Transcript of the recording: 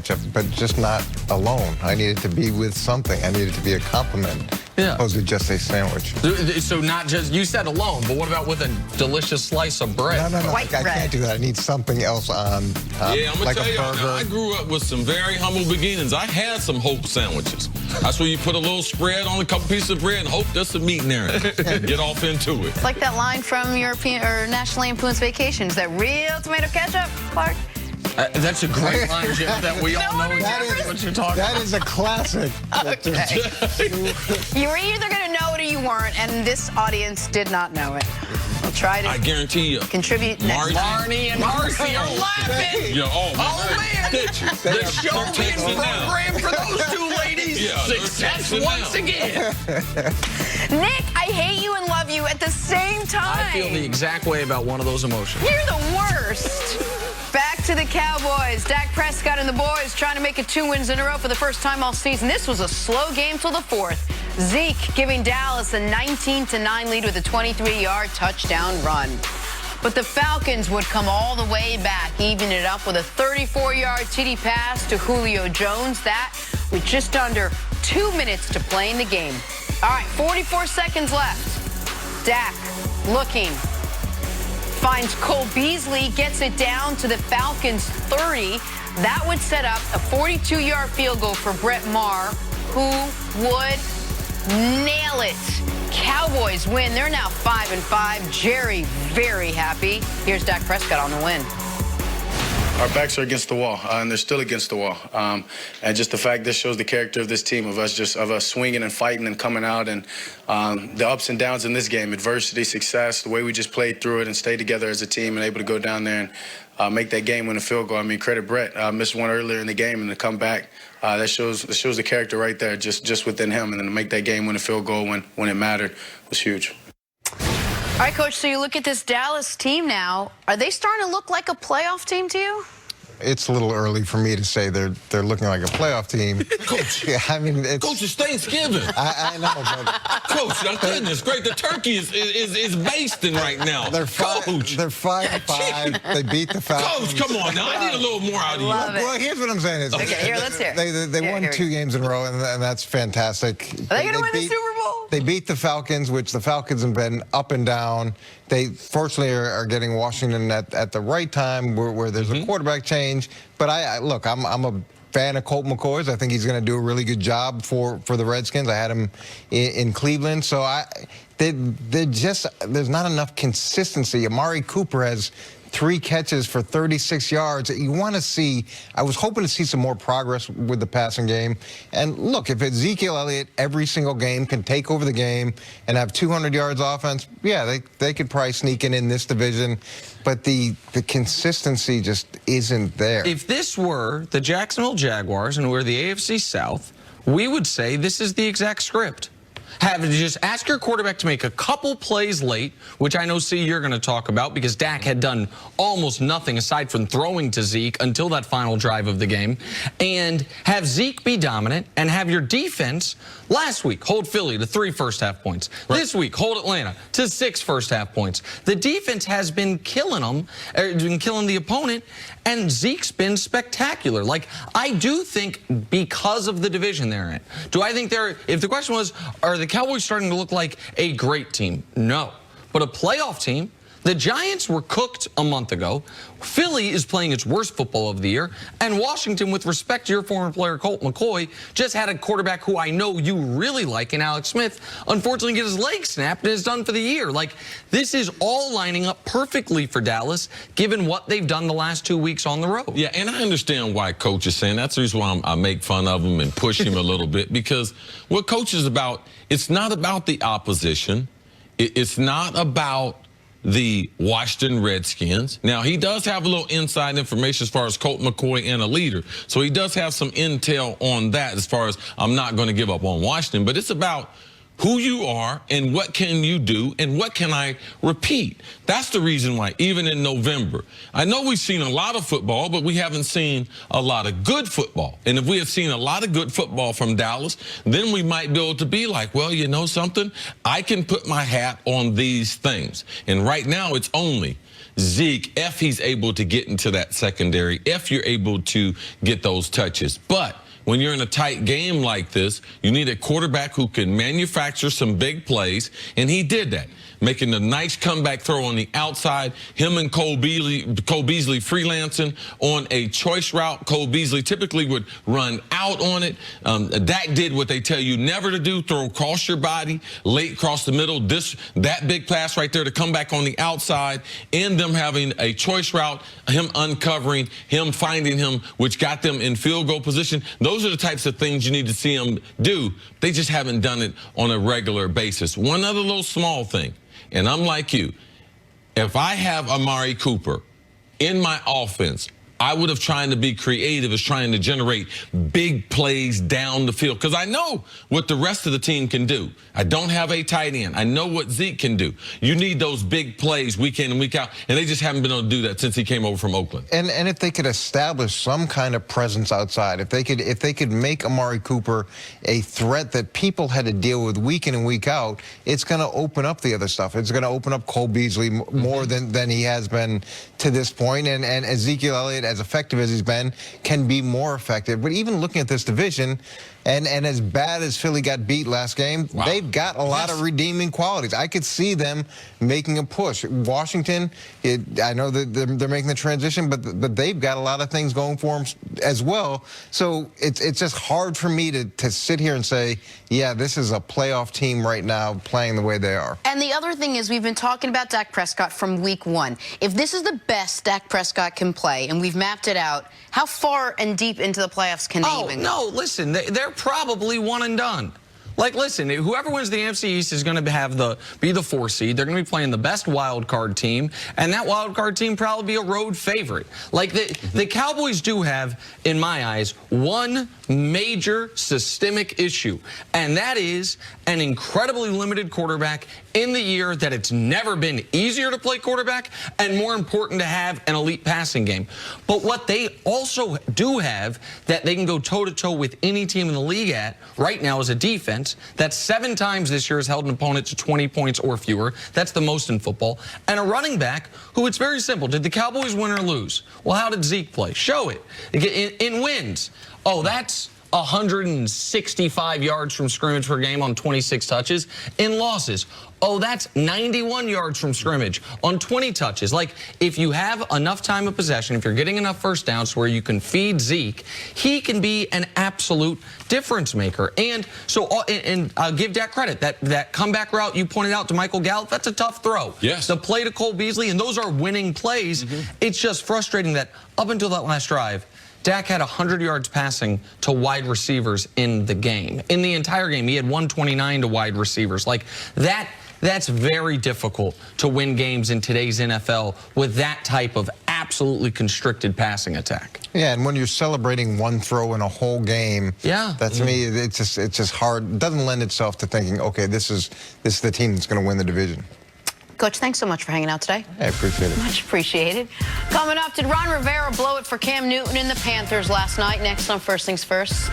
ketchup, but just not alone. I needed to be with something. I needed to be a compliment. Yeah. Opposed to just a sandwich. So not just, you said alone, but what about with a delicious slice of bread? No. White I bread. can't do that. I need something else on. Yeah, I'm going like to tell a y'all burger. now, I grew up with some very humble beginnings. I had some Hope sandwiches. That's where you put a little spread on a couple pieces of bread and hope there's some meat in there and get off into it. It's like that line from European or National Lampoon's Vacations, that real tomato ketchup, Clark. That's a great line, Jim, that we all know exactly what you're talking about. That is a classic. Okay. You were either going to know it or you weren't, and this audience did not know it. I'll try to I guarantee you. contribute next time. Marnie and Marcy are laughing. Yeah, oh Man, the show being programmed for those two ladies. Yeah, Success they're once texting again. Nick, I hate you and love you at the same time. I feel the exact way about one of those emotions. You're the worst. Back to the Cowboys. Dak Prescott and the boys trying to make it 2 wins in a row for the first time all season. This was a slow game till the fourth. Zeke giving Dallas a 19-9 lead with a 23-yard touchdown run. But the Falcons would come all the way back, even it up with a 34-yard TD pass to Julio Jones. That with just under 2 minutes to play in the game. All right, 44 seconds left. Dak looking. Finds Cole Beasley, gets it down to the Falcons' 30. That would set up a 42-yard field goal for Brett Maher, who would nail it. Cowboys win. They're now 5-5. Jerry very happy. Here's Dak Prescott on the win. Our backs are against the wall, and they're still against the wall. And just the fact this shows the character of this team, of us swinging and fighting and coming out, and the ups and downs in this game, adversity, success, the way we just played through it and stayed together as a team and able to go down there and make that game win a field goal. I mean, credit Brett. Missed one earlier in the game, and to come back, that shows the character right there, just within him, and then to make that game win a field goal when it mattered was huge. All right, Coach, so you look at this Dallas team now. Are they starting to look like a playoff team to you? It's a little early for me to say they're looking like a playoff team. Coach, Yeah, I mean, it's, Coach, it's Thanksgiving. I know, but Coach, my goodness, great. The turkey is basting right now. they're Coach. They're 5-5. They beat the Falcons. Coach, come on now. I need a little more out of you. Love it. Well, here's what I'm saying. Okay, here, let's hear it. They Here, won here. 2 games in a row, and that's fantastic. Are they going to win the Super Bowl? They beat the Falcons, which the Falcons have been up and down. They fortunately are getting Washington at the right time where there's a quarterback change. But look, I'm a fan of Colt McCoy's. I think he's going to do a really good job for the Redskins. I had him in Cleveland, so there's not enough consistency. Amari Cooper has 3 catches for 36 yards. You want to see, I was hoping to see some more progress with the passing game. And look, if Ezekiel Elliott every single game can take over the game and have 200 yards offense, yeah, they could probably sneak in this division. But the consistency just isn't there. If this were the Jacksonville Jaguars and we're the AFC South, we would say this is the exact script. Have to just ask your quarterback to make a couple plays late, which I know, C, you're going to talk about, because Dak had done almost nothing aside from throwing to Zeke until that final drive of the game, and have Zeke be dominant, and have your defense last week hold Philly to 3 first-half points. Right. This week, hold Atlanta to 6 first-half points. The defense has been killing them, been killing the opponent, and Zeke's been spectacular. Like, I do think because of the division they're in. Do I think if the question was, are the Cowboys starting to look like a great team? No. But a playoff team? The Giants were cooked a month ago. Philly is playing its worst football of the year. And Washington, with respect to your former player, Colt McCoy, just had a quarterback who I know you really like in Alex Smith, unfortunately get his leg snapped and is done for the year. Like, this is all lining up perfectly for Dallas, given what they've done the last 2 weeks on the road. Yeah, and I understand why Coach is saying. That's the reason why I make fun of him and push him a little bit, because what Coach is about, it's not about the opposition. It's not about the Washington Redskins. Now, he does have a little inside information as far as Colt McCoy and a leader. So he does have some intel on that as far as I'm not going to give up on Washington. But it's about who you are and what can you do and what can I repeat. That's the reason why, even in November, I know we've seen a lot of football, but we haven't seen a lot of good football. And if we had seen a lot of good football from Dallas, then we might be able to be like, well, you know something? I can put my hat on these things. And right now it's only Zeke if he's able to get into that secondary, if you're able to get those touches. But when you're in a tight game like this, you need a quarterback who can manufacture some big plays, and he did that, making a nice comeback throw on the outside. Him and Cole Beasley freelancing on a choice route. Cole Beasley typically would run out on it. Dak did what they tell you never to do, throw across your body, late across the middle. That big pass right there to come back on the outside, and them having a choice route, him uncovering, him finding him, which got them in field goal position. Those are the types of things you need to see them do. They just haven't done it on a regular basis. One other little small thing, and I'm like you, if I have Amari Cooper in my offense, I would have tried to be creative as trying to generate big plays down the field, because I know what the rest of the team can do. I don't have a tight end. I know what Zeke can do. You need those big plays week in and week out, and they just haven't been able to do that since he came over from Oakland. And if they could establish some kind of presence outside, if they could make Amari Cooper a threat that people had to deal with week in and week out, it's going to open up the other stuff. It's going to open up Cole Beasley more than he has been to this point, and Ezekiel Elliott, as effective as he's been, can be more effective. But even looking at this division, and as bad as Philly got beat last game, they've got a lot of redeeming qualities. I could see them making a push. Washington, I know that they're making the transition, but they've got a lot of things going for them as well. So it's just hard for me to sit here and say, yeah, this is a playoff team right now playing the way they are. And the other thing is, we've been talking about Dak Prescott from week 1. If this is the best Dak Prescott can play, and we've mapped it out, how far and deep into the playoffs can they even go? No, listen, they're probably one and done. Like, listen, whoever wins the NFC East is going to be the 4 seed. They're going to be playing the best wild card team, and that wild card team probably be a road favorite. Like, the Cowboys do have, in my eyes, one major systemic issue, and that is an incredibly limited quarterback in the year that it's never been easier to play quarterback and more important to have an elite passing game. But what they also do have that they can go toe-to-toe with any team in the league at right now is a defense that 7 times this year has held an opponent to 20 points or fewer. That's the most in football. And a running back who, it's very simple. Did the Cowboys win or lose? Well, how did Zeke play? Show it. In wins. Oh, that's 165 yards from scrimmage per game on 26 touches. In losses, oh, that's 91 yards from scrimmage on 20 touches. Like, if you have enough time of possession, if you're getting enough first downs to where you can feed Zeke, he can be an absolute difference maker. And so, and I'll give Dak credit. That comeback route you pointed out to Michael Gallup, that's a tough throw. Yes. The play to Cole Beasley, and those are winning plays. It's just frustrating that up until that last drive, Dak had 100 yards passing to wide receivers in the game. In the entire game, he had 129 to wide receivers. Like, that's very difficult to win games in today's NFL with that type of absolutely constricted passing attack. Yeah, and when you're celebrating one throw in a whole game, that to me, it's just hard. It doesn't lend itself to thinking, okay, this is the team that's going to win the division. Coach, thanks so much for hanging out today. I appreciate it. Much appreciated. Coming up, did Ron Rivera blow it for Cam Newton and the Panthers last night? Next on First Things First.